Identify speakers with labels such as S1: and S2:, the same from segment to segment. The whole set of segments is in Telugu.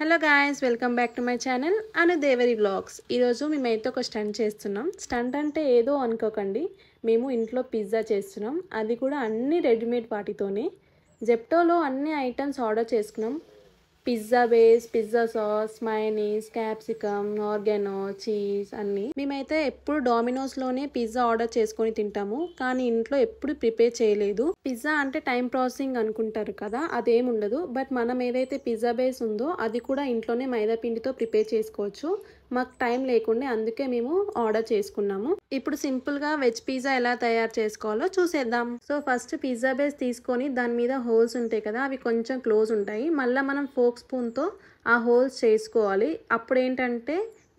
S1: Hello guys, welcome back to my channel అనుదేవరి వ్లాగ్స్. ఈరోజు మేమైతే ఒక స్టంట్ చేస్తున్నాం. స్టంట్ అంటే ఏదో అనుకోకండి, మేము ఇంట్లో పిజ్జా చేస్తున్నాం. అది కూడా అన్ని రెడీమేడ్ వాటితోనే. జెప్టోలో అన్ని ఐటమ్స్ ఆర్డర్ చేసుకున్నాం. Pizza base, pizza sauce, mayonnaise, capsicum, organo, cheese అన్నీ. మేమైతే ఎప్పుడు డామినోస్లోనే పిజ్జా ఆర్డర్ చేసుకొని తింటాము, కానీ ఇంట్లో ఎప్పుడు ప్రిపేర్ చేయలేదు. పిజ్జా అంటే టైం ప్రాసెసింగ్ అనుకుంటారు కదా, అదేం ఉండదు. బట్ మనం ఏదైతే పిజ్జా బేస్ ఉందో అది కూడా ఇంట్లోనే మైదా పిండితో ప్రిపేర్ చేసుకోవచ్చు. మాకు టైం లేకుండా అందుకే మేము ఆర్డర్ చేసుకున్నాము. ఇప్పుడు సింపుల్గా వెజ్ పిజ్జా ఎలా తయారు చేసుకోవాలో చూసేద్దాం. సో ఫస్ట్ పిజ్జా బేస్ తీసుకొని దాని మీద హోల్స్ ఉంటాయి కదా, అవి కొంచెం క్లోజ్ ఉంటాయి. మళ్ళీ మనం ఫోక్ స్పూన్తో ఆ హోల్స్ చేసుకోవాలి. అప్పుడు ఏంటంటే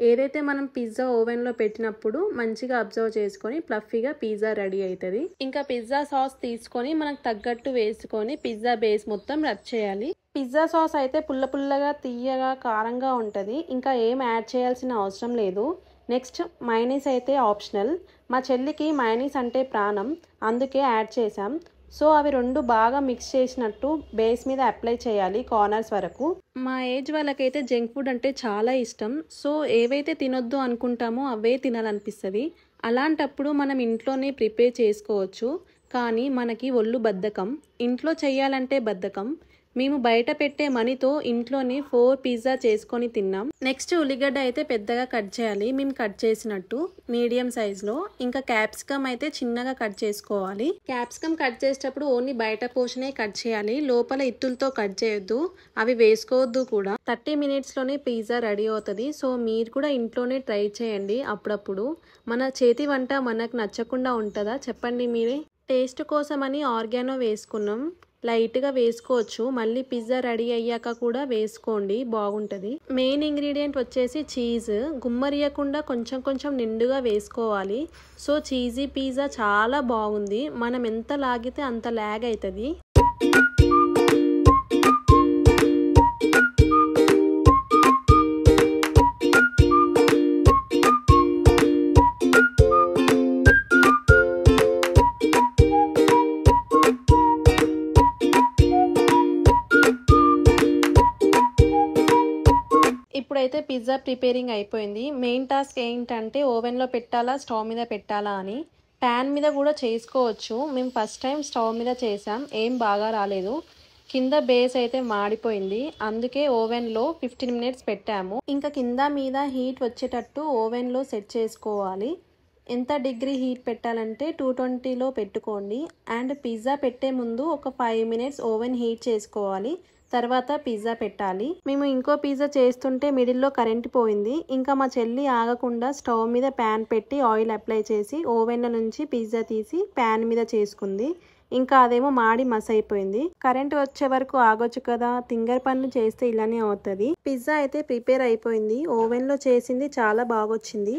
S1: ఏదైతే మనం పిజ్జా ఓవెన్లో పెట్టినప్పుడు మంచిగా అబ్జర్వ్ చేసుకొని ఫ్లఫీగా పిజ్జా రెడీ అవుతుంది. ఇంకా పిజ్జా సాస్ తీసుకొని మనకు తగ్గట్టు వేసుకొని పిజ్జా బేస్ మొత్తం రబ్ చేయాలి. పిజ్జా సాస్ అయితే పుల్ల పుల్లగా, తీయగా, కారంగా ఉంటుంది. ఇంకా ఏం యాడ్ చేయాల్సిన అవసరం లేదు. నెక్స్ట్ మయోనీస్ అయితే ఆప్షనల్. మా చెల్లికి మయోనీస్ అంటే ప్రాణం, అందుకే యాడ్ చేసాం. సో అవి రెండు బాగా మిక్స్ చేసినట్టు బేస్ మీద అప్లై చేయాలి కార్నర్స్ వరకు. మా ఏజ్ వాళ్ళకైతే జంక్ ఫుడ్ అంటే చాలా ఇష్టం. సో ఏవైతే తినొద్దు అనుకుంటామో అవే తినాలనిపిస్తుంది. అలాంటప్పుడు మనం ఇంట్లోనే ప్రిపేర్ చేసుకోవచ్చు. కానీ మనకి ఒళ్ళు బద్ధకం, ఇంట్లో చేయాలంటే బద్ధకం. మేము బయట పెట్టే మనీతో ఇంట్లోనే 4 పిజ్జా చేసుకొని తిన్నాం. నెక్స్ట్ ఉల్లిగడ్డ అయితే పెద్దగా కట్ చేయాలి, మేము కట్ చేసినట్టు మీడియం సైజులో. ఇంకా క్యాప్సికమ్ అయితే చిన్నగా కట్ చేసుకోవాలి. క్యాప్సికమ్ కట్ చేసేటప్పుడు ఓన్లీ బయట పోర్షనే కట్ చేయాలి, లోపల ఇత్తులతో కట్ చేయొద్దు, అవి వేసుకోవద్దు కూడా. 30 మినిట్స్లోనే పిజ్జా రెడీ అవుతుంది. సో మీరు కూడా ఇంట్లోనే ట్రై చేయండి అప్పుడప్పుడు. మన చేతి వంట మనకు నచ్చకుండా ఉంటుందా చెప్పండి మీరే. టేస్ట్ కోసమని ఆర్గానో వేసుకున్నాం, లైట్గా వేసుకోవచ్చు. మళ్ళీ పిజ్జా రెడీ అయ్యాక కూడా వేసుకోండి, బాగుంటుంది. మెయిన్ ఇంగ్రీడియంట్ వచ్చేసి చీజ్. గుమ్మరియకుండా కొంచెం కొంచెం నిండుగా వేసుకోవాలి. సో చీజీ పిజ్జా చాలా బాగుంది. మనం ఎంత లాగితే అంత లాగ్ అవుతుంది. ఇప్పుడైతే పిజ్జా ప్రిపేరింగ్ అయిపోయింది. మెయిన్ టాస్క్ ఏంటంటే ఓవెన్లో పెట్టాలా, స్టవ్ మీద పెట్టాలా అని. ప్యాన్ మీద కూడా చేసుకోవచ్చు. మేము ఫస్ట్ టైం స్టవ్ మీద చేసాం, ఏం బాగా రాలేదు. కింద బేస్ అయితే మాడిపోయింది, అందుకే ఓవెన్లో 15 మినిట్స్ పెట్టాము. ఇంకా కింద మీద హీట్ వచ్చేటట్టు ఓవెన్లో సెట్ చేసుకోవాలి. ఎంత డిగ్రీ హీట్ పెట్టాలంటే 220లో పెట్టుకోండి. అండ్ పిజ్జా పెట్టే ముందు ఒక 5 మినిట్స్ ఓవెన్ హీట్ చేసుకోవాలి, తర్వాత పిజ్జా పెట్టాలి. మేము ఇంకో పిజ్జా చేస్తుంటే మిడిల్లో కరెంట్ పోయింది. ఇంకా మా చెల్లి ఆగకుండా స్టవ్ మీద ప్యాన్ పెట్టి ఆయిల్ అప్లై చేసి ఓవెన్ల నుంచి పిజ్జా తీసి ప్యాన్ మీద చేసుకుంది. ఇంకా అదేమో మాడి మస్ అయిపోయింది. కరెంట్ వచ్చే వరకు ఆగొచ్చు కదా, తింగర్ పనులు చేస్తే ఇలానే అవుతుంది. పిజ్జా అయితే ప్రిపేర్ అయిపోయింది. ఓవెన్లో చేసింది చాలా బాగొచ్చింది.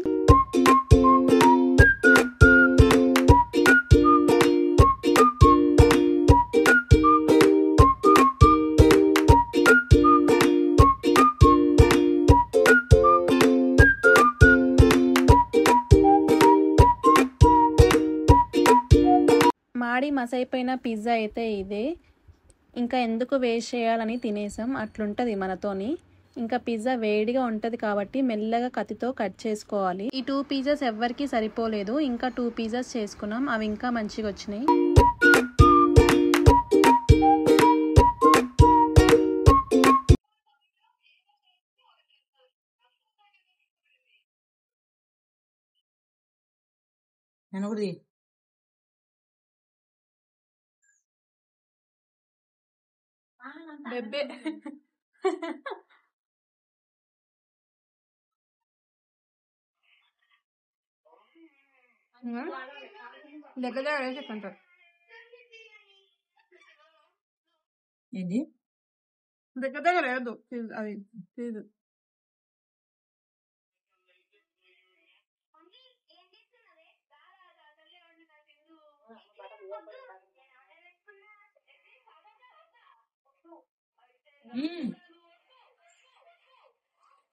S1: మాడి మసైపోయిన పిజ్జా అయితే ఇదే. ఇంకా ఎందుకు వేస్ట్ చేయాలని తినేసాం, అట్లుంటుంది మనతోని. ఇంకా పిజ్జా వేడిగా ఉంటుంది కాబట్టి మెల్లగా కత్తితో కట్ చేసుకోవాలి. ఈ 2 పిజ్జాస్ ఎవ్వరికి సరిపోలేదు, ఇంకా 2 పిజ్జాస్ చేసుకున్నాం, అవి ఇంకా మంచిగా వచ్చినాయి. బెబ్బే దగ్గర చెప్పంటారు
S2: ఏంటి
S1: దగ్గర లేదు అది చీజ్.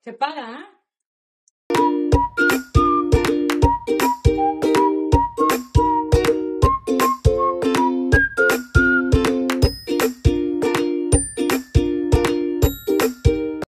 S2: చెప్పాలా